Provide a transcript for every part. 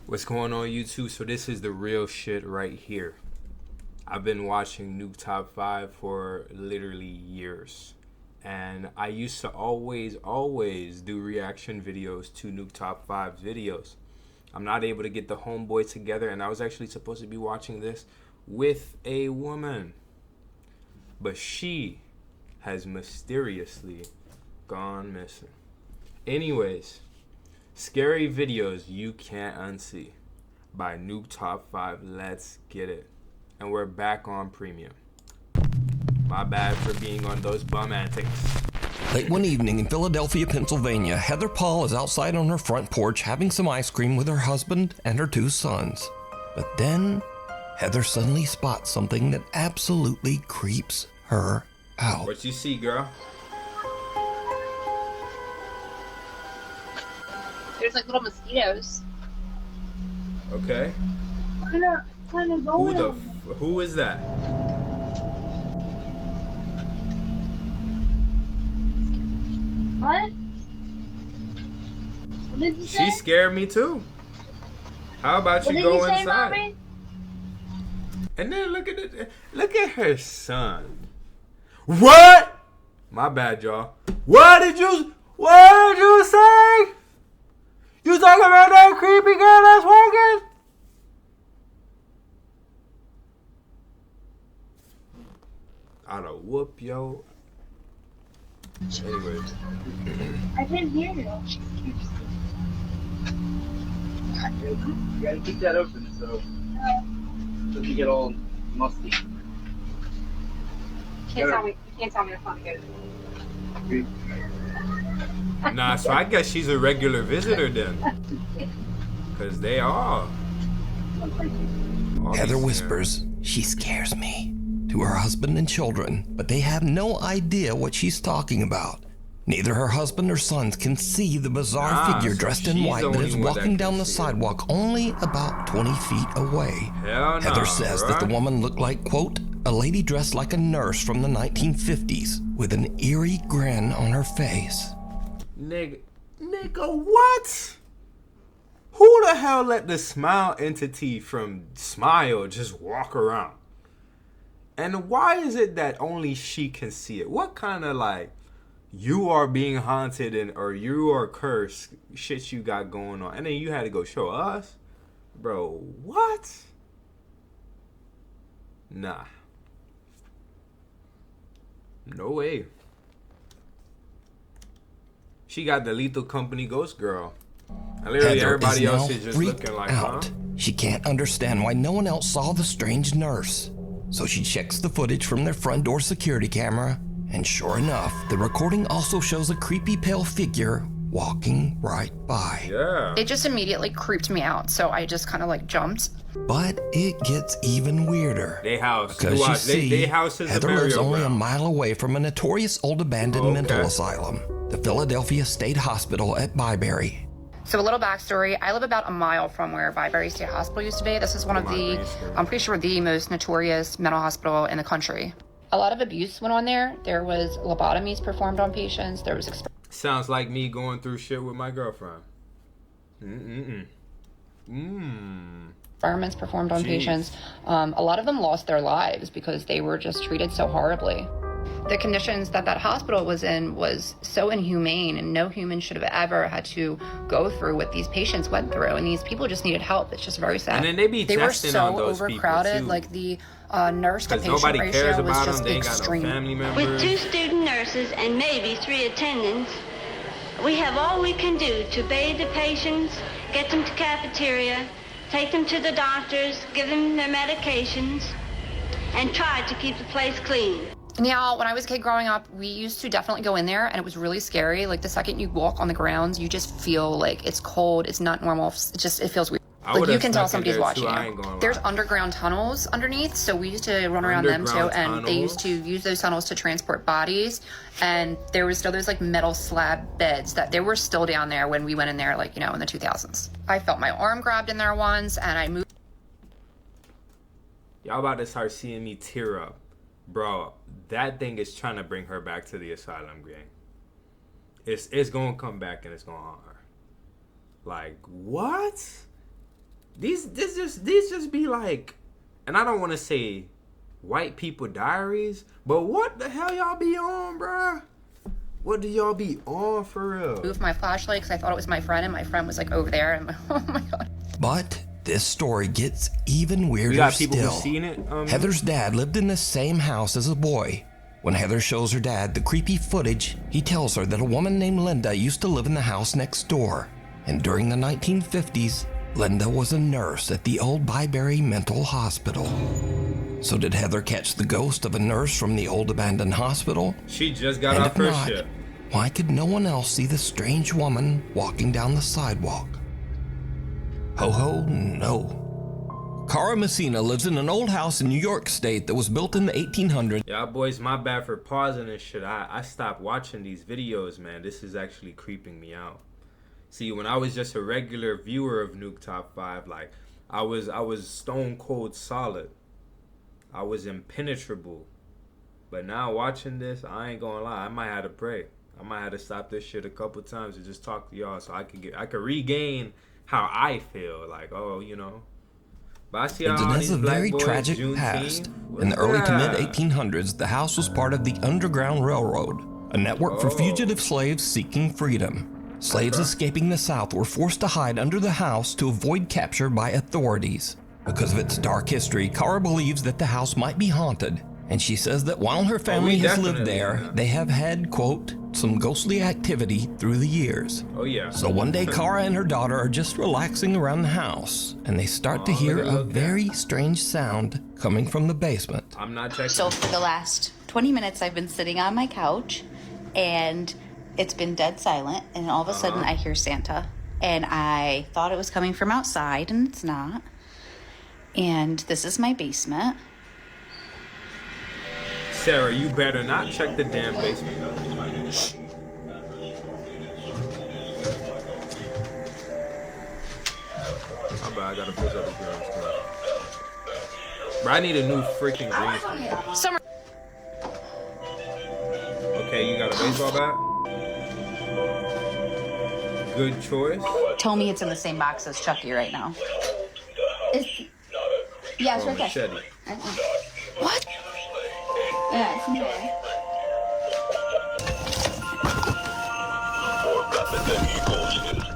What's going on, YouTube? So this is the real shit right here. I've been watching Nuke Top 5 for literally years. And I used to always do reaction videos to Nuke Top 5 videos. I'm not able to get the homeboy together, and I was actually supposed to be watching this with a woman. But she has mysteriously gone missing. Anyways, scary videos you can't unsee by Nuke Top 5. Let's get it. And we're back on premium. My bad for being on those bum antics. Late one evening in Philadelphia, Pennsylvania, Heather Paul is outside on her front porch having some ice cream with her husband and her two sons. But then, Heather suddenly spots something that absolutely creeps her out. What you see, girl? There's like little mosquitoes. Okay. Who is that? What? What did you say? She scared me too. How about What you did go you say, inside? Mommy? And then look at her son. What? My bad, y'all. What did you say? You talking about that creepy girl that's walking? I'd have whoop yo. Anyway. I didn't hear you. You gotta keep that open so it doesn't get all musty. You can't tell me to find it. Nah, so I guess she's a regular visitor then. Cause they are. Heather whispers, "She scares me," to her husband and children, but they have no idea what she's talking about. Neither her husband or sons can see the bizarre figure dressed in white that is walking down the sidewalk only about 20 feet away. Hell Heather nah, says bruh. that the woman looked like, quote, a lady dressed like a nurse from the 1950s with an eerie grin on her face. Nigga, what? Who the hell let the smile entity from Smile just walk around? And why is it that only she can see it? What kind of like you are being haunted and or you are cursed shit you got going on? And then you had to go show us? Bro, what? Nah. No way. She got the Lethal Company Ghost Girl. And literally Heather everybody is else now is just freaked looking like, out. huh? She can't understand why no one else saw the strange nurse. So she checks the footage from their front door security camera, and sure enough, the recording also shows a creepy pale figure walking right by. Yeah. It just immediately creeped me out, so I just kind of like jumped. But it gets even weirder. They house. Because you see, they house is Heather a lives burial only a ground. mile away from a notorious old abandoned Okay. mental asylum, the Philadelphia State Hospital at Byberry. So a little backstory, I live about a mile from where Byberry State Hospital used to be. This is one of the, I'm pretty sure, the most notorious mental hospital in the country. A lot of abuse went on there. There was lobotomies performed on patients. There was Sounds like me going through shit with my girlfriend. experiments performed on Jeez. patients. A lot of them lost their lives because they were just treated so horribly. The conditions that hospital was in was so inhumane, and no human should have ever had to go through what these patients went through. And these people just needed help. It's just very sad. And then they be were testing so on those people, overcrowded. too. Like the nurse to Because patient nobody ratio cares was about just them. They ain't got no extreme. family members. With 2 student nurses and maybe 3 attendants, we have all we can do to bathe the patients, get them to cafeteria, take them to the doctors, give them their medications, and try to keep the place clean. Now, when I was a kid growing up, we used to definitely go in there, and it was really scary. Like the second you walk on the grounds, you just feel like it's cold. It's not normal. It feels weird. Like you can tell somebody's watching you. There's underground tunnels underneath, so we used to run around them too, and they used to use those tunnels to transport bodies. And there was still those like metal slab beds that they were still down there when we went in there, like, you know, in the 2000s. I felt my arm grabbed in there once, and I moved. Y'all about to start seeing me tear up. Bro, that thing is trying to bring her back to the asylum, gang. It's gonna come back and it's gonna haunt her. Like, what? These just be like, and I don't want to say white people diaries, but what the hell y'all be on, bruh? What do y'all be on for real? Moved my flashlight because I thought it was my friend, and my friend was like over there, and I'm like, oh my god. But this story gets even weirder We got people still. who've seen it. Heather's dad lived in the same house as a boy. When Heather shows her dad the creepy footage, he tells her that a woman named Linda used to live in the house next door. And during the 1950s, Linda was a nurse at the old Byberry Mental Hospital. So did Heather catch the ghost of a nurse from the old abandoned hospital? She just got And off if her not, ship. why could no one else see the strange woman walking down the sidewalk? Ho ho, no. Cara Messina lives in an old house in New York State that was built in the 1800s. Y'all boys, my bad for pausing and shit. I stopped watching these videos, man. This is actually creeping me out. See, when I was just a regular viewer of Nuke Top 5, like, I was stone cold solid. I was impenetrable. But now watching this, I ain't gonna lie, I might have to pray. I might have to stop this shit a couple times and just talk to y'all so I could regain how I feel. Like, oh, you know. But I see It all has these a black very boys, tragic Juneteenth. past. In the early to mid 1800s, the house was part of the Underground Railroad, a network for fugitive slaves seeking freedom. Slaves escaping the South were forced to hide under the house to avoid capture by authorities. Because of its dark history, Cara believes that the house might be haunted, and she says that while her family has lived there, they have had, quote, some ghostly activity through the years. Oh yeah. So one day, Cara and her daughter are just relaxing around the house, and they start to hear a very strange sound coming from the basement. I'm not checking. So for the last 20 minutes, I've been sitting on my couch, and it's been dead silent, and all of a sudden I hear Santa, and I thought it was coming from outside, and it's not. And this is my basement. Sarah, you better not check the damn basement. How about I gotta push up the girls? Bro, I need a new freaking green screen. Summer. Okay, you got a baseball bat? Good choice. Tell me it's in the same box as Chucky right now. Yeah, it's Oh, right there. machete. What? Yeah, it's in there.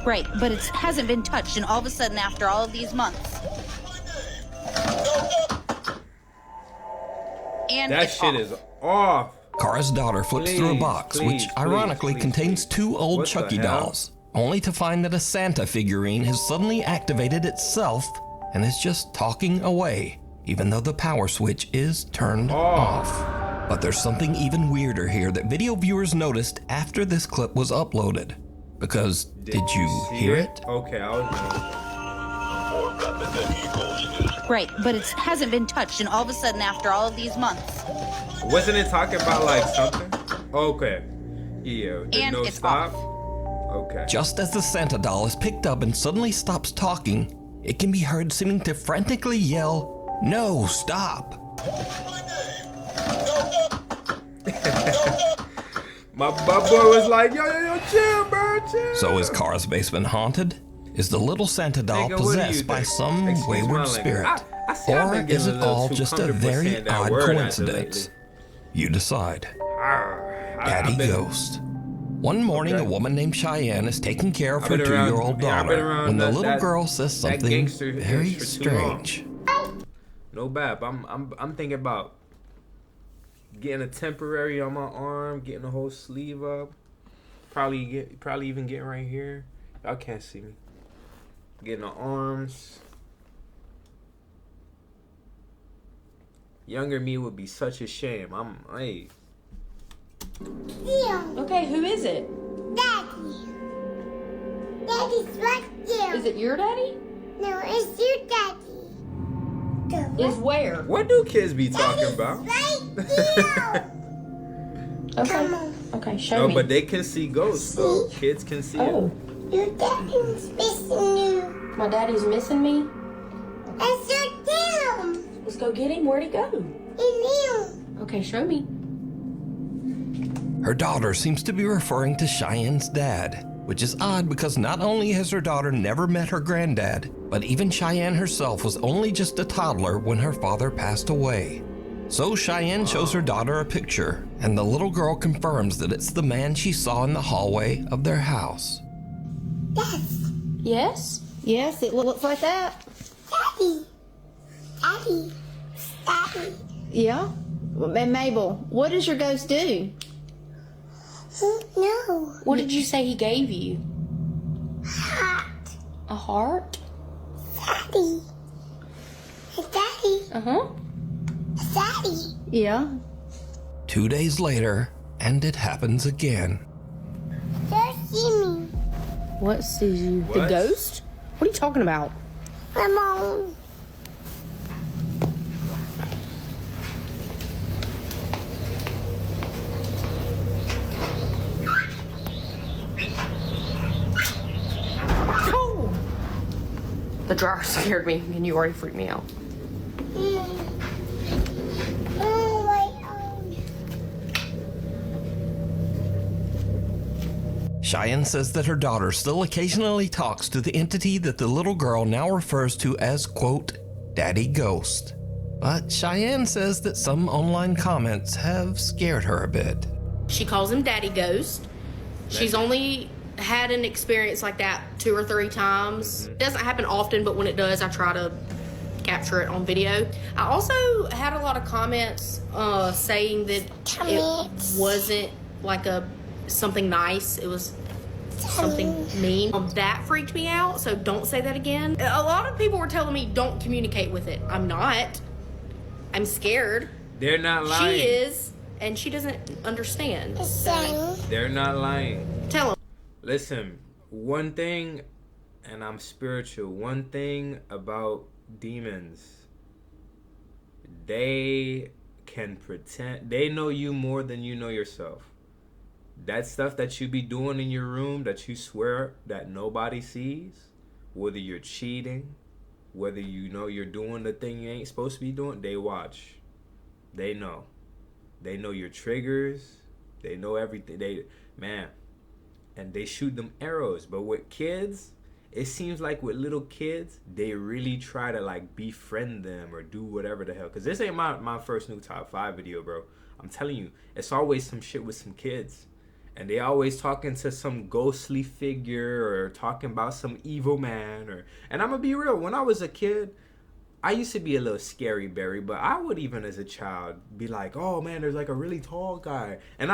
Right, but it hasn't been touched, and all of a sudden, after all of these months. And That it's shit off. is off. Cara's daughter flips through a Please, box, please, which ironically please, contains please. two old What the Chucky hell? dolls, only to find that a Santa figurine has suddenly activated itself and is just talking away, even though the power switch is turned off. But there's something even weirder here that video viewers noticed after this clip was uploaded. Because, did you See hear it? Okay, I was. Right, but it hasn't been touched, and all of a sudden, after all of these months. Wasn't it talking about like something? Okay. Yeah. The And no it's stop. off. Okay. Just as the Santa doll is picked up and suddenly stops talking, it can be heard seeming to frantically yell, "No, stop!" My boy was like, yo, chill, bro, chill. So is Cara's basement haunted? Is the little Santa doll Nigga, what do you possessed by think? some Excuse my wayward language. spirit? I see I've Or been getting is a it little all too just a comfortable very saying that odd word after coincidence? lately. You decide. I've Daddy been- Ghost. One morning, Okay. a woman named Cheyenne is taking care of I've her been around- 2-year-old yeah, I've been daughter around when the that- little that- girl says that something gangster very ish for too long. strange. No bap. I'm thinking about getting a temporary on my arm, getting the whole sleeve up. Probably even getting right here. Y'all can't see me. Getting the arms. Younger me would be such a shame. Hey. Okay, who is it? Daddy. Daddy's right there. Is it your daddy? No, it's your daddy. Is where? What do kids be talking about? Right there. Okay. Okay, show No, me. but they can see ghosts though. Kids can see Oh, Your daddy's missing you. my daddy's missing me? That's your tail. Let's go get him. Where'd he go? It's Okay, show me. Her daughter seems to be referring to Cheyenne's dad. which is odd because not only has her daughter never met her granddad, but even Cheyenne herself was only just a toddler when her father passed away. So Cheyenne shows her daughter a picture, and the little girl confirms that it's the man she saw in the hallway of their house. Yes. Yes? Yes, it looks like that. Daddy. Daddy. Daddy. Yeah? And Mabel, what does your ghost do? No. What did you say he gave you? Heart. A heart? Daddy. Daddy. Uh-huh. Daddy. Yeah. 2 days later, and it happens again. Don't see me. What sees you? What? The ghost? What are you talking about? Ramon. Oh! The dryer scared me, and you already freaked me out. Oh, my own. Cheyenne says that her daughter still occasionally talks to the entity that the little girl now refers to as, quote, Daddy Ghost. But Cheyenne says that some online comments have scared her a bit. She calls him Daddy Ghost. She's only had an experience like that 2 or 3 times. It doesn't happen often, but when it does, I try to capture it on video. I also had a lot of comments saying that it wasn't like something nice. It was something mean. That freaked me out, so don't say that again. A lot of people were telling me don't communicate with it. I'm not. I'm scared. They're not lying. She is, and she doesn't understand. So, They're not lying. tell them. Listen, one thing, and I'm spiritual, one thing about demons, they can pretend, they know you more than you know yourself. That stuff that you be doing in your room that you swear that nobody sees, whether you're cheating, whether you know you're doing the thing you ain't supposed to be doing, they watch. They know. They know your triggers. They know everything. And they shoot them arrows. But with kids, it seems like with little kids, they really try to like befriend them or do whatever the hell. Because this ain't my first new top 5 video, bro. I'm telling you, it's always some shit with some kids. And they always talking to some ghostly figure or talking about some evil man. And I'm going to be real. When I was a kid, I used to be a little scary berry, but I would even as a child be like, oh man, there's like a really tall guy. And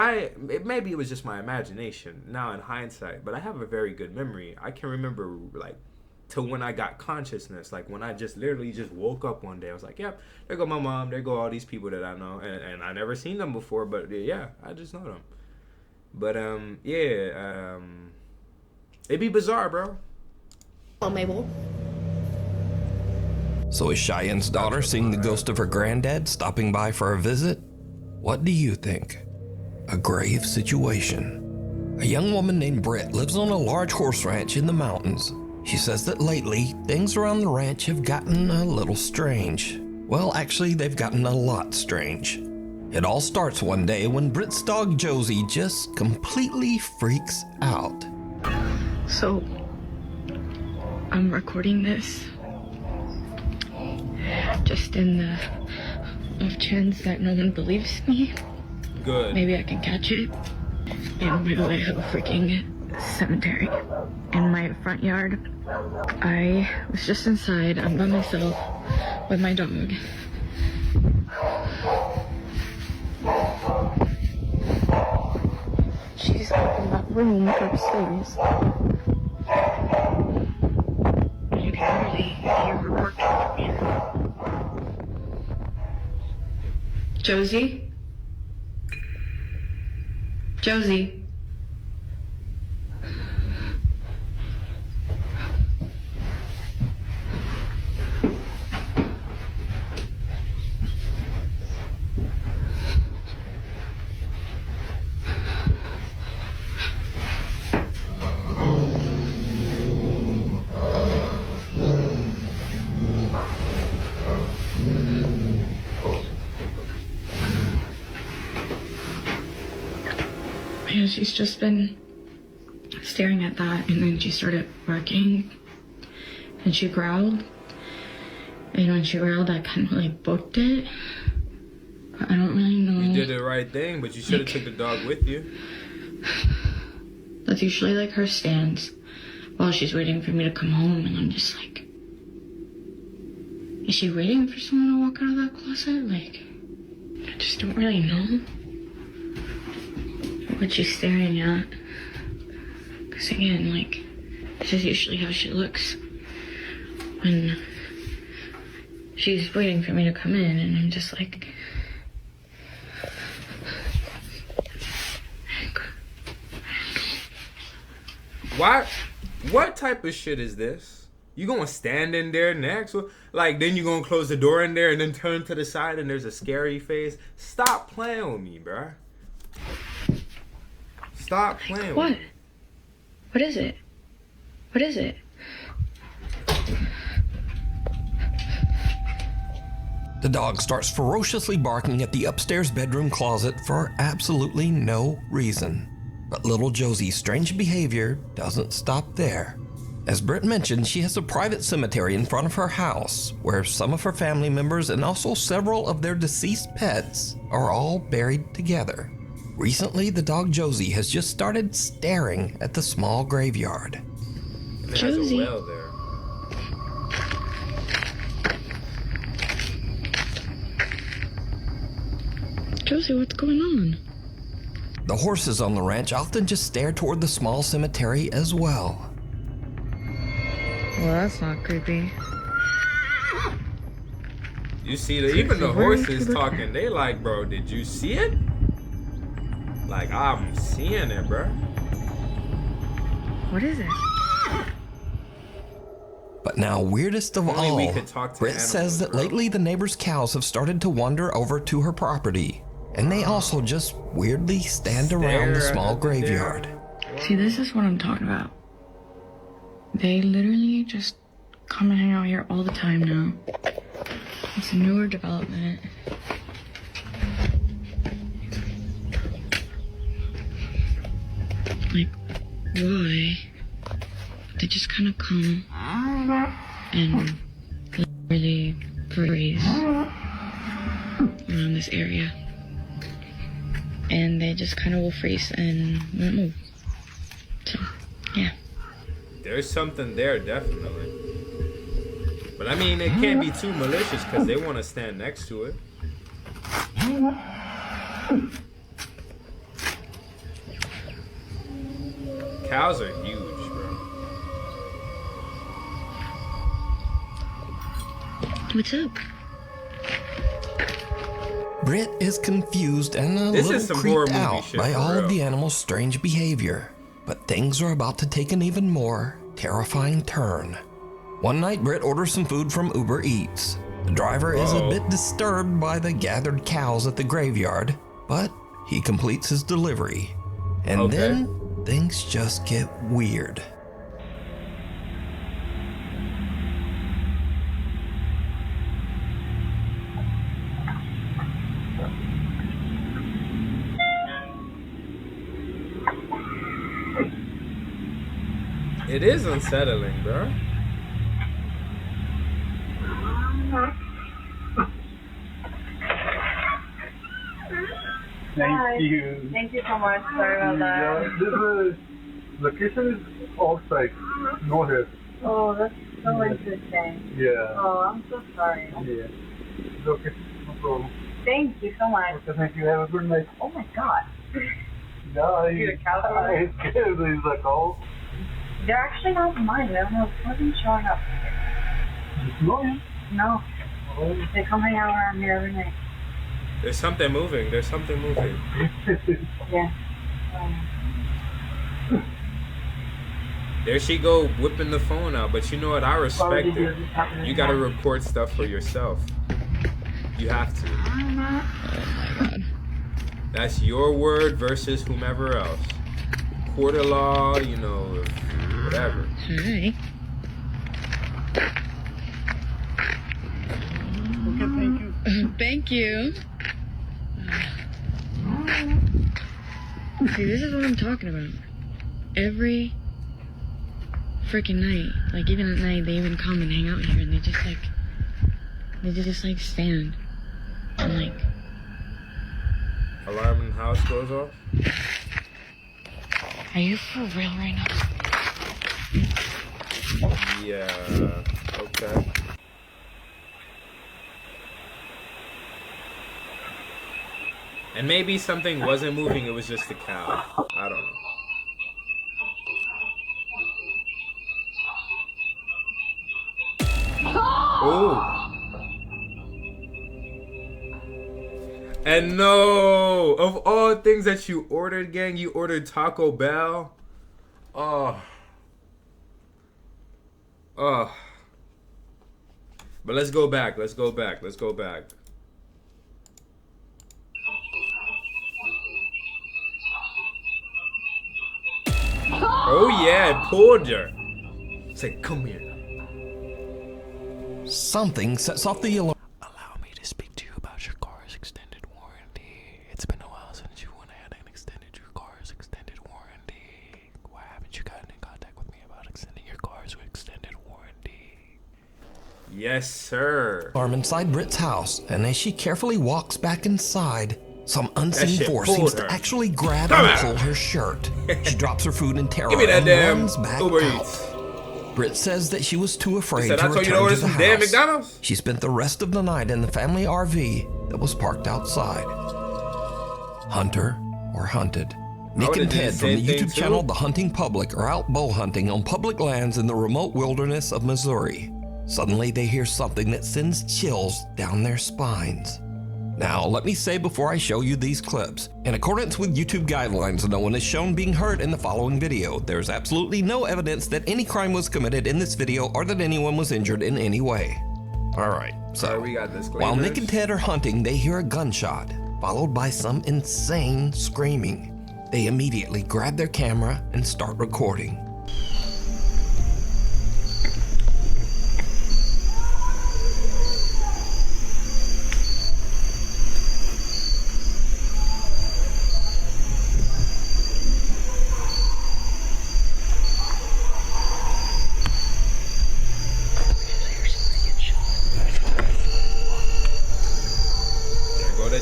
maybe it was just my imagination now in hindsight, but I have a very good memory. I can remember like to when I got consciousness, like when I just literally just woke up one day. I was like, yep, there go my mom, there go all these people that I know. And I never seen them before, but yeah, I just know them. But it'd be bizarre, bro. Well, Mabel. So is Cheyenne's daughter seeing the ghost of her granddad stopping by for a visit? What do you think? A grave situation. A young woman named Britt lives on a large horse ranch in the mountains. She says that lately, things around the ranch have gotten a little strange. Well, actually, they've gotten a lot strange. It all starts one day when Britt's dog Josie just completely freaks out. So, I'm recording this just in the off chance that no one believes me. Good. Maybe I can catch it in the middle of a freaking cemetery. In my front yard, I was just inside. I'm by myself with my dog. She's up in that room upstairs. You can really hear her working from here. Josie? Josie? She's just been staring at that, and then she started barking, and she growled. And when she growled, I kind of like booked it. But I don't really know. You did the right thing, but you should have took the dog with you. That's usually like her stance while she's waiting for me to come home, and I'm just like, is she waiting for someone to walk out of that closet? Like, I just don't really know what she's staring at. Because again, like, this is usually how she looks when she's waiting for me to come in, and I'm just like, What type of shit is this? You gonna stand in there next? Like, then you gonna close the door in there and then turn to the side and there's a scary face? Stop playing with me, bruh. Stop playing with me. What is it? What is it? The dog starts ferociously barking at the upstairs bedroom closet for absolutely no reason. But little Josie's strange behavior doesn't stop there. As Britt mentioned, she has a private cemetery in front of her house where some of her family members and also several of their deceased pets are all buried together. Recently, the dog Josie has just started staring at the small graveyard. It has a well there. Josie, what's going on? The horses on the ranch often just stare toward the small cemetery as well. Well, that's not creepy. You see, even the horses talking, they like, bro, did you see it? Like, I'm seeing it, bro. What is it? But now, weirdest of all, Britt says that lately the neighbors' cows have started to wander over to her property. And they also just weirdly stand around the small graveyard. See, this is what I'm talking about. They literally just come and hang out here all the time now. It's a newer development. Like, why? They just kind of come and really breathe around this area. And they just kind of will freeze and won't move. So, yeah. There's something there, definitely. But I mean, it can't be too malicious because they want to stand next to it. Cows are huge, bro. What's up? Britt is confused and a little creeped out by all of the animals' strange behavior. But things are about to take an even more terrifying turn. One night, Britt orders some food from Uber Eats. The driver is a bit disturbed by the gathered cows at the graveyard, but he completes his delivery. And then things just get weird. It is unsettling, bro. Thank you. Thank you so much. Sorry about that. This location is outside, no here. Oh, that's so interesting. Yeah. Oh, I'm so sorry. Yeah. It's okay. No problem. Thank you so much. Okay, thank you. Have a good night. Oh my God. Yeah, You're a cow. it's scared. There's a cow. They're actually not mine. They're not showing up. No. No. They come hang out around here every night. There's something moving. There's something moving. Yeah. There she go, whipping the phone out. But you know what? I respect it. You gotta report stuff for yourself. You have to. Oh my God. That's your word versus whomever else. Court of law, you know, whatever. Hi. Okay, thank you. Thank you. See, this is what I'm talking about. Every freaking night. Like, even at night, they even come and hang out here, and they just like stand and like. Alarm in the house goes off. Are you for real right now? Yeah. Okay. And maybe something wasn't moving, it was just the cow. I don't know. Oh! And no! Of all things that you ordered, gang, you ordered Taco Bell? Oh. Oh. But let's go back. Let's go back. Let's go back. Oh yeah, it pulled her. Say, come here. Something sets off the alarm. Allow me to speak to you about your car's extended warranty. It's been a while since you went ahead and extended your car's extended warranty. Why haven't you gotten in contact with me about extending your car's extended warranty? Yes, sir. Alarm inside Britt's house, and as she carefully walks back inside, some unseen force seems to actually grab and pull her shirt. She drops her food in terror and runs back out. Britt says that she was too afraid to return to the house. She spent the rest of the night in the family RV that was parked outside. Hunter or hunted. Nick and Ted from the YouTube channel The Hunting Public are out bow hunting on public lands in the remote wilderness of Missouri. Suddenly they hear something that sends chills down their spines. Now, let me say before I show you these clips, in accordance with YouTube guidelines, no one is shown being hurt in the following video. There's absolutely no evidence that any crime was committed in this video or that anyone was injured in any way. Alright, so we got while Nick and Ted are hunting, they hear a gunshot, followed by some insane screaming. They immediately grab their camera and start recording.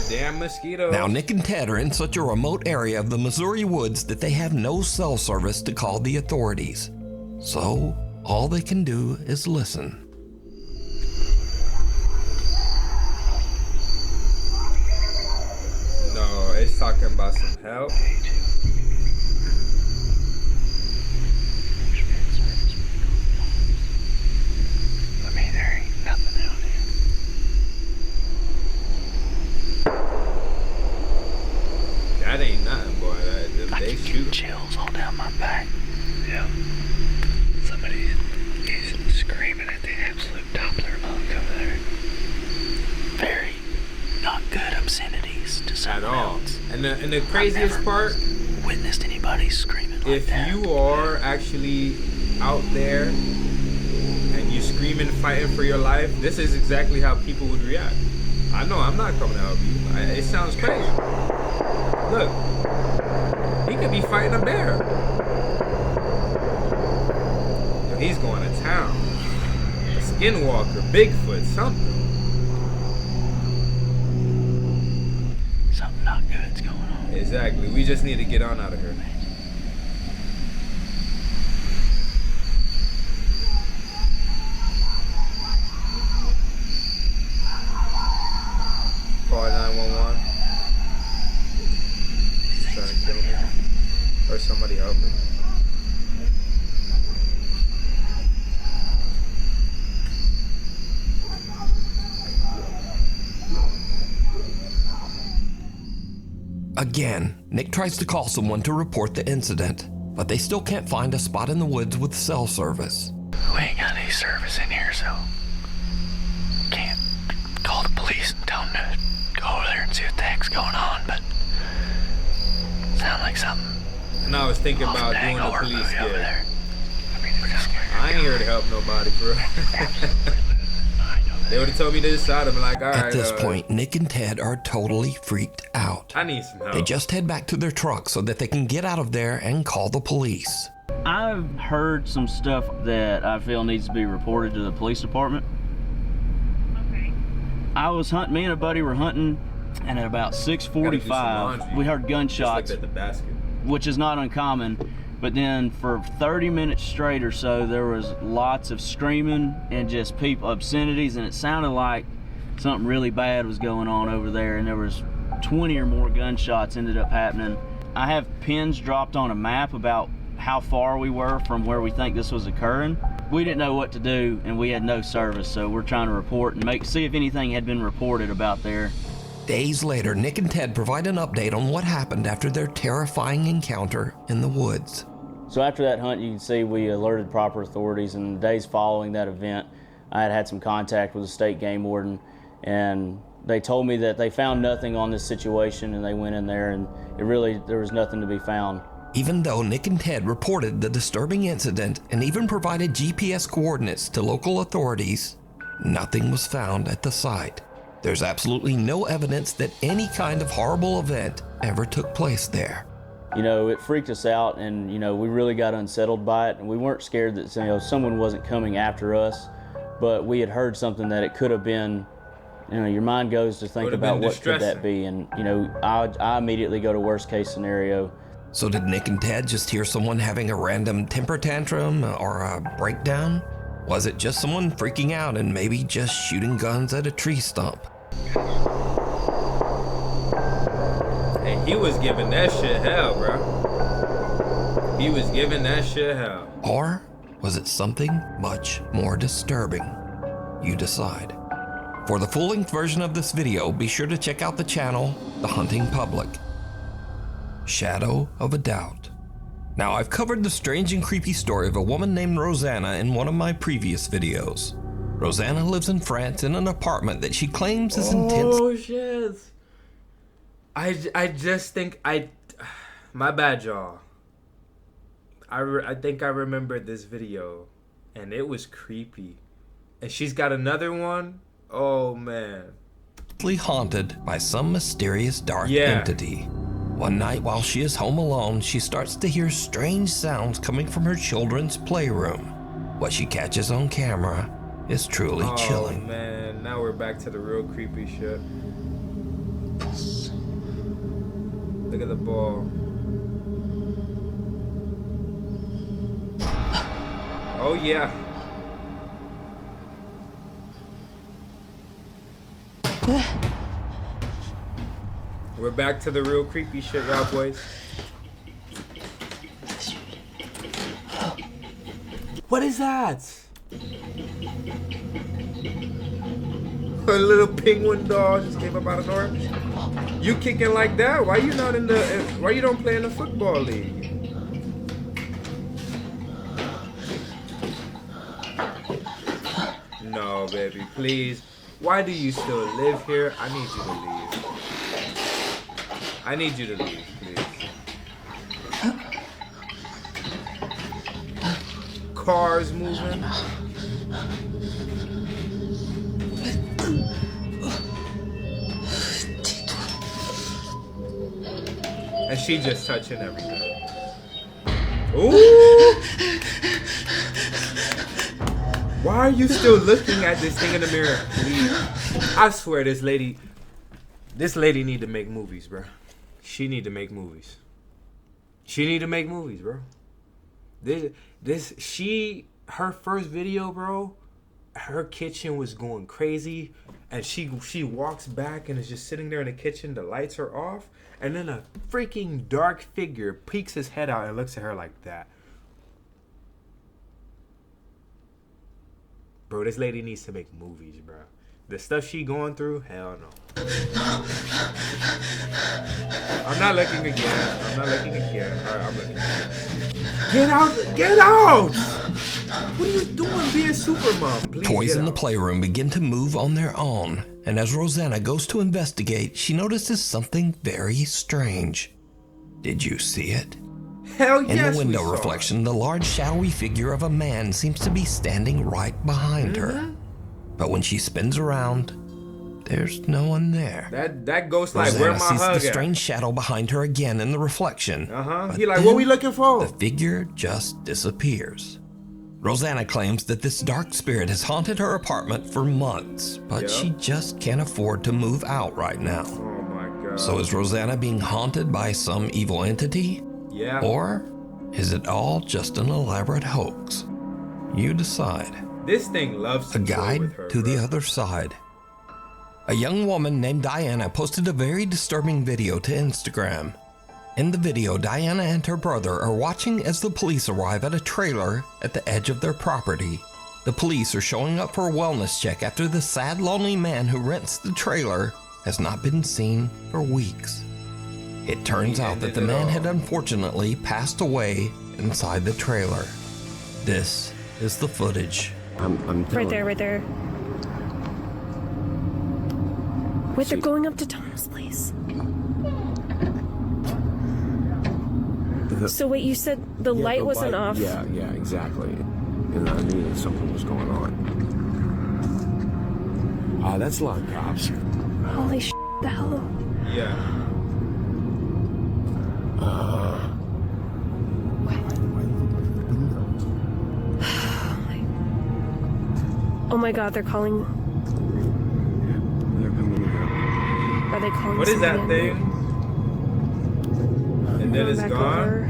Damn mosquitoes. Now, Nick and Ted are in such a remote area of the Missouri woods that they have no cell service to call the authorities. So, all they can do is listen. No, it's talking about some help. I mean, there ain't nothing out here. That ain't nothing, boy. They shoot. Chills all down my back. Yeah. Somebody is screaming at the absolute top of their lungs over there. Very not good obscenities to someone else. And the craziest part, witnessed anybody screaming like that. If you are actually out there and you screaming, fighting for your life, this is exactly how people would react. I know I'm not coming to help you. It sounds crazy. Look, he could be fighting a bear. He's going to town. A skinwalker, Bigfoot, something. Something not good's going on. Exactly. We just need to get on out of here. Call 911. Trying to kill me. Or somebody help me. Again, Nick tries to call someone to report the incident, but they still can't find a spot in the woods with cell service. We ain't got any service in here, so can't call the police and tell them to go over there and see what the heck's going on, but sound like something. And I was thinking about doing a police gig. I ain't here to help nobody, bro. They would have told me to decide. I'm like, all right. At this point, Nick and Ted are totally freaked out. I need some help. They just head back to their truck so that they can get out of there and call the police. I've heard some stuff that I feel needs to be reported to the police department. Okay. I was hunting, me and a buddy were hunting, and at about 6:45, we heard gunshots, at the basket. which is not uncommon. But then for 30 minutes straight or so, there was lots of screaming and just people, obscenities, and it sounded like something really bad was going on over there, and there was 20 or more gunshots ended up happening. I have pins dropped on a map about how far we were from where we think this was occurring. We didn't know what to do, and we had no service, so we're trying to report and see if anything had been reported about there. Days later, Nick and Ted provide an update on what happened after their terrifying encounter in the woods. So after that hunt, you can see we alerted proper authorities, and the days following that event, I had some contact with the state game warden, and they told me that they found nothing on this situation, and they went in there, and there was nothing to be found. Even though Nick and Ted reported the disturbing incident and even provided GPS coordinates to local authorities, nothing was found at the site. There's absolutely no evidence that any kind of horrible event ever took place there. You know, it freaked us out, and you know, we really got unsettled by it, and we weren't scared that someone wasn't coming after us, but we had heard something that it could have been. You know, your mind goes to think about what could that be, and you know, I immediately go to worst case scenario. So did Nick and Ted just hear someone having a random temper tantrum or a breakdown? Was it just someone freaking out and maybe just shooting guns at a tree stump? And he was giving that shit hell, bro. He was giving that shit hell. Or was it something much more disturbing? You decide. For the full-length version of this video, be sure to check out the channel, The Hunting Public. Shadow of a Doubt. Now, I've covered the strange and creepy story of a woman named Rosanna in one of my previous videos. Rosanna lives in France in an apartment that she claims is intense. Oh shit! I just think my bad, y'all. I think I remembered this video, and it was creepy. And she's got another one. Oh man. Haunted by some mysterious dark entity. One night while she is home alone, she starts to hear strange sounds coming from her children's playroom. What she catches on camera is truly chilling. Oh man, now we're back to the real creepy shit. Look at the ball. Oh yeah. We're back to the real creepy shit, y'all boys. What is that? A little penguin dog just came up out of nowhere. You kicking like that? Why you not in the? Why you don't play in the football league? No, baby, please. Why do you still live here? I need you to leave. I need you to leave, please. Cars moving. And she just touching everything. Ooh! Why are you still looking at this thing in the mirror? Please. I swear this lady need to make movies, bro. She need to make movies. She need to make movies, bro. Her first video, bro, her kitchen was going crazy, and she walks back and is just sitting there in the kitchen, the lights are off, and then a freaking dark figure peeks his head out and looks at her like that. Bro, this lady needs to make movies, bro. The stuff she going through, hell no. I'm not looking again. I'm not looking again. All right, I'm looking again. Get out! Get out! What are you doing being super mom? Please. Toys in the playroom begin to move on their own, and as Rosanna goes to investigate, she notices something very strange. Did you see it? Hell yes, in the window reflection, the large shadowy figure of a man seems to be standing right behind her. But when she spins around, there's no one there. That ghost like, where my sees hug the at? strange shadow behind her again in the reflection. He like, what we looking for? The figure just disappears. Rosanna claims that this dark spirit has haunted her apartment for months, but she just can't afford to move out right now. Oh my God. So is Rosanna being haunted by some evil entity? Yeah. Or is it all just an elaborate hoax? You decide. This thing loves to A guide with her, to the other side. A young woman named Diana posted a very disturbing video to Instagram. In the video, Diana and her brother are watching as the police arrive at a trailer at the edge of their property. The police are showing up for a wellness check after the sad, lonely man who rents the trailer has not been seen for weeks. It turns out that the man had unfortunately passed away inside the trailer. This is the footage. I'm right there. Wait, they're going up to Tom's place. So wait, you said the light wasn't off? Yeah, exactly. And I knew that something was going on. That's a lot of cops. Holy shit, the hell? Yeah. Oh my God, they're calling. They're coming in. Are they calling? What is that thing? And then it's gone.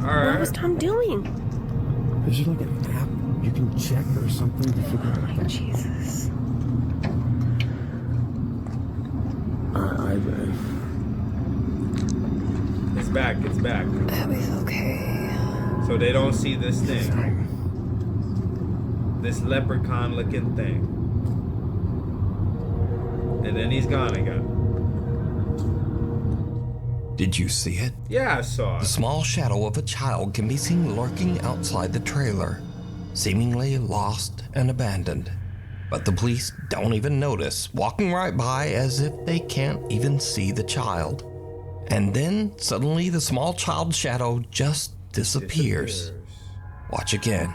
Alright. What was Tom doing? Is there like an app you can check or something to figure out? Oh my Jesus. It's back. It's back. Abby's okay. So they don't see this thing. This leprechaun-looking thing. And then he's gone again. Did you see it? Yeah, I saw it. The small shadow of a child can be seen lurking outside the trailer, seemingly lost and abandoned. But the police don't even notice, walking right by as if they can't even see the child. And then, suddenly, the small child's shadow just disappears. Watch again.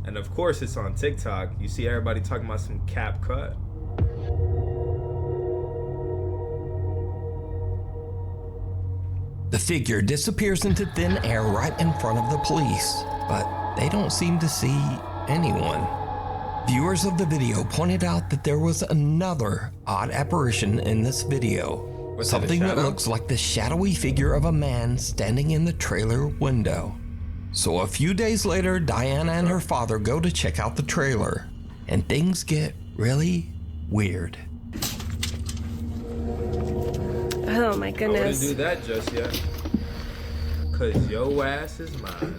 And of course, it's on TikTok. You see everybody talking about some cap cut. The figure disappears into thin air right in front of the police, but they don't seem to see anyone. Viewers of the video pointed out that there was another odd apparition in this video. Something that looks like the shadowy figure of a man standing in the trailer window. So a few days later, Diana and her father go to check out the trailer, and things get really weird. Oh my goodness. I wouldn't do that just yet. Cause yo ass is mine.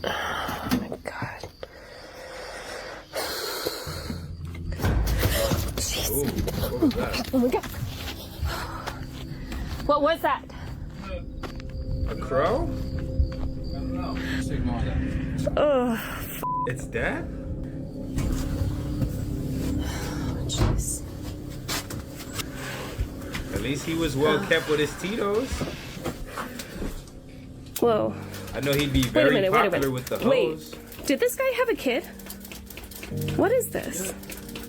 Oh my God. Jeez. Ooh, what was that? Oh my God. What was that? A crow? Oh. It's dead? Jeez. At least he was well kept with his Tito's. Whoa. I know he'd be very popular with the hoes. Wait, did this guy have a kid? What is this?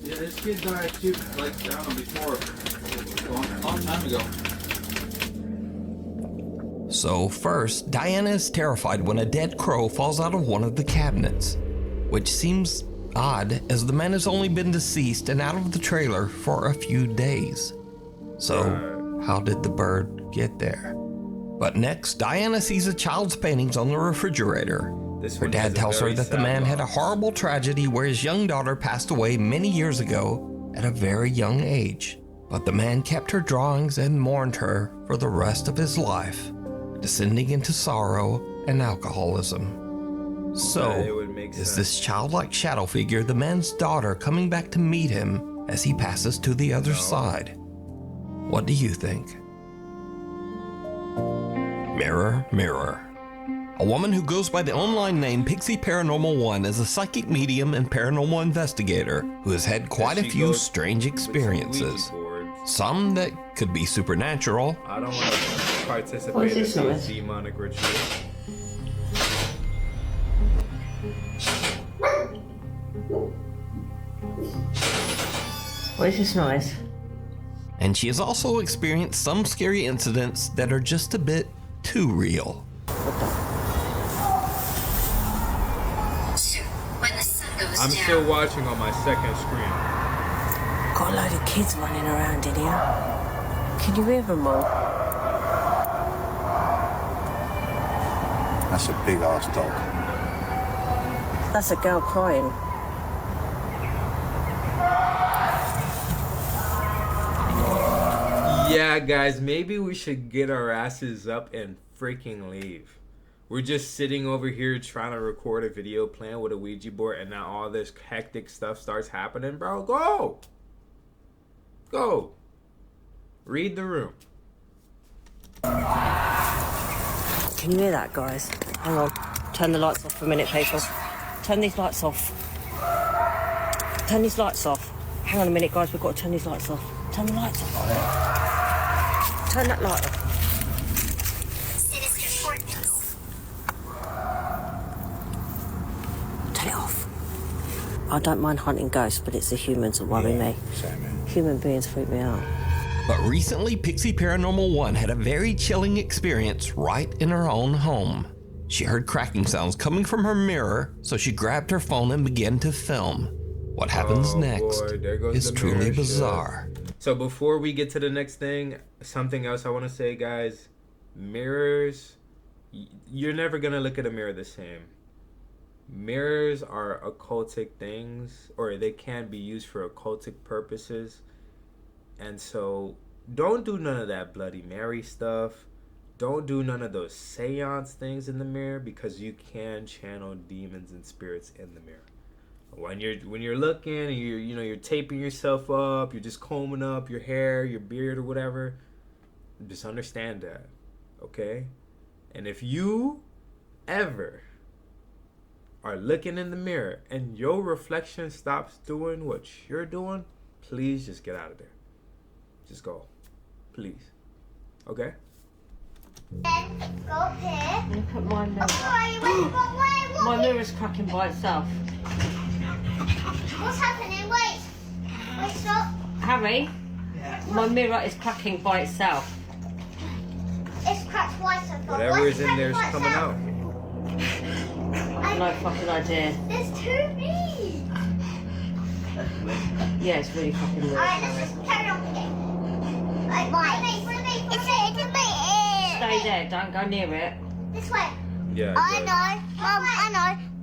Yeah, this kid died too, like down before, a long time ago. So first, Diana is terrified when a dead crow falls out of one of the cabinets, which seems odd as the man has only been deceased and out of the trailer for a few days. So how did the bird get there? But next, Diana sees a child's paintings on the refrigerator. Her dad tells her that the man had a horrible tragedy where his young daughter passed away many years ago at a very young age. But the man kept her drawings and mourned her for the rest of his life, descending into sorrow and alcoholism. So, is this childlike shadow figure the man's daughter coming back to meet him as he passes to the other side? What do you think? Mirror, mirror. A woman who goes by the online name Pixie Paranormal 1 is a psychic medium and paranormal investigator who has had quite a few strange experiences. Some that could be supernatural. I don't want to participate in these demonic rituals. What is this noise? And she has also experienced some scary incidents that are just a bit too real. I'm still watching on my second screen. Got a load of kids running around in here. Can you hear them all? That's a big ass dog. That's a girl crying. Yeah, guys, maybe we should get our asses up and freaking leave. We're just sitting over here trying to record a video, playing with a Ouija board, and now all this hectic stuff starts happening, bro. Go! Go! Read the room. Can you hear that, guys? Hang on. Turn the lights off for a minute, people. Turn these lights off. Turn these lights off. Hang on a minute, guys. We've got to turn these lights off. Turn the lights off. Turn that light off. Turn it off. I don't mind hunting ghosts, but it's the humans that worry me. Human beings freak me out. But recently, Pixie Paranormal 1 had a very chilling experience right in her own home. She heard cracking sounds coming from her mirror, so she grabbed her phone and began to film. What happens next is truly bizarre. So before we get to the next thing, something else I want to say, guys. Mirrors, you're never going to look at a mirror the same. Mirrors are occultic things, or they can be used for occultic purposes. And so don't do none of that Bloody Mary stuff. Don't do none of those seance things in the mirror, because you can channel demons and spirits in the mirror. When you're looking and you're taping yourself up, you're just combing up your hair, your beard, or whatever, just understand that, okay? And if you ever are looking in the mirror and your reflection stops doing what you're doing, please just get out of there. Just go, please. Okay? Go here. Look at my mirror. My mirror's cracking by itself. What's happening? Wait. Wait, stop. Harry, my mirror is cracking by itself. It's cracked twice so far. Whatever is in there is coming out. No fucking idea. There's too big. Yeah, it's really fucking weird. Alright, let's just carry on with it. Like, follow me. It's a bit. Stay there, don't go near it. This way. Yeah. I know. Mum,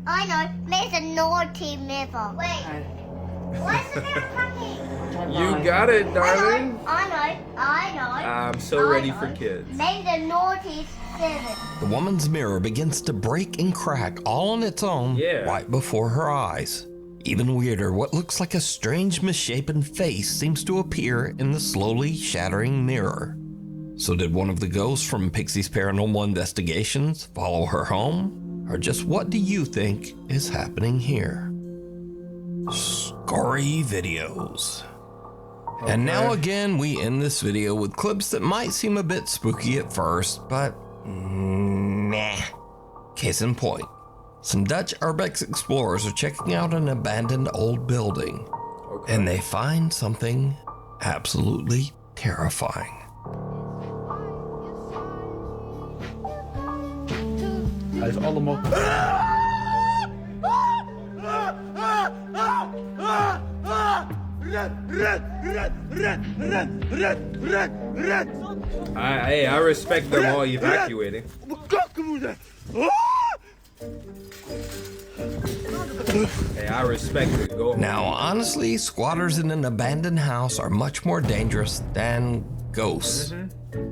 I know. There's a naughty mirror. Wait. Okay. Why is the mirror cracking? You got it, darling. I know. I'm so ready for kids. Maybe the naughty 7. The woman's mirror begins to break and crack all on its own right before her eyes. Even weirder, what looks like a strange misshapen face seems to appear in the slowly shattering mirror. So did one of the ghosts from Pixie's Paranormal Investigations follow her home? Or just what do you think is happening here? Scary videos. Okay. And now again, we end this video with clips that might seem a bit spooky at first, but nah. Case in point, some Dutch urbex explorers are checking out an abandoned old building, and they find something absolutely terrifying. Hij is allemaal... I respect them all evacuating. Hey, I respect it. Go home. Now, honestly, squatters in an abandoned house are much more dangerous than ghosts.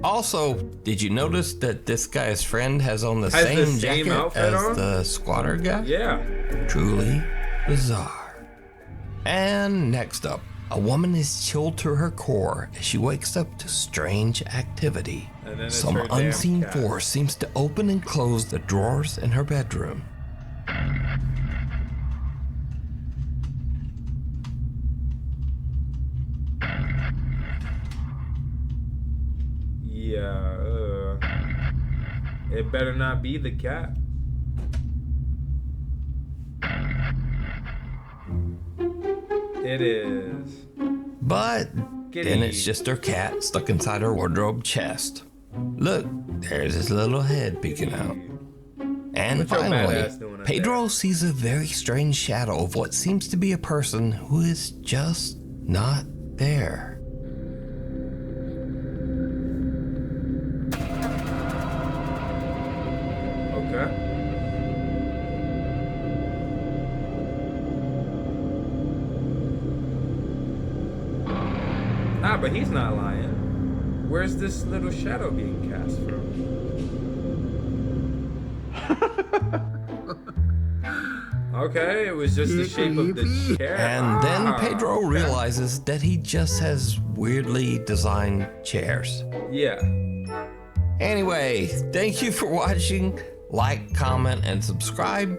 Also, did you notice that this guy's friend has on the same jacket as the squatter guy? Yeah. Truly bizarre. And next up, a woman is chilled to her core as she wakes up to strange activity. Some unseen force seems to open and close the drawers in her bedroom. Yeah, it better not be the cat. It is. But then it's just her cat stuck inside her wardrobe chest. Look, there's his little head peeking out. And finally, Pedro sees a very strange shadow of what seems to be a person who is just not there. Okay. Nah, but he's not lying. Where's this little shadow being cast from? Okay, it was just the shape of the chair. And then Pedro realizes that he just has weirdly designed chairs. Yeah. Anyway, thank you for watching. Like, comment, and subscribe,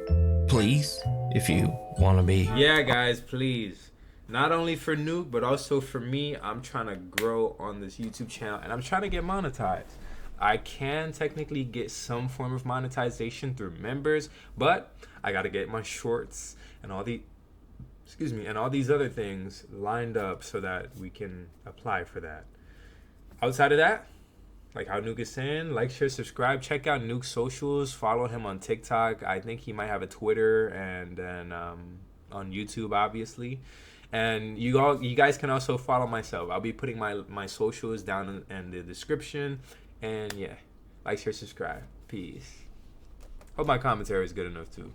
please, if you want to be. Yeah, guys, please. Not only for Nuke, but also for me. I'm trying to grow on this YouTube channel, and I'm trying to get monetized. I can technically get some form of monetization through members, but I got to get my shorts and all the, and all these other things lined up so that we can apply for that. Outside of that, like how Nuke is saying, like, share, subscribe. Check out Nuke's socials. Follow him on TikTok. I think he might have a Twitter, and then on YouTube, obviously. And you guys can also follow myself. I'll be putting my socials down in the description. And yeah, like, share, subscribe. Peace. Hope my commentary is good enough too.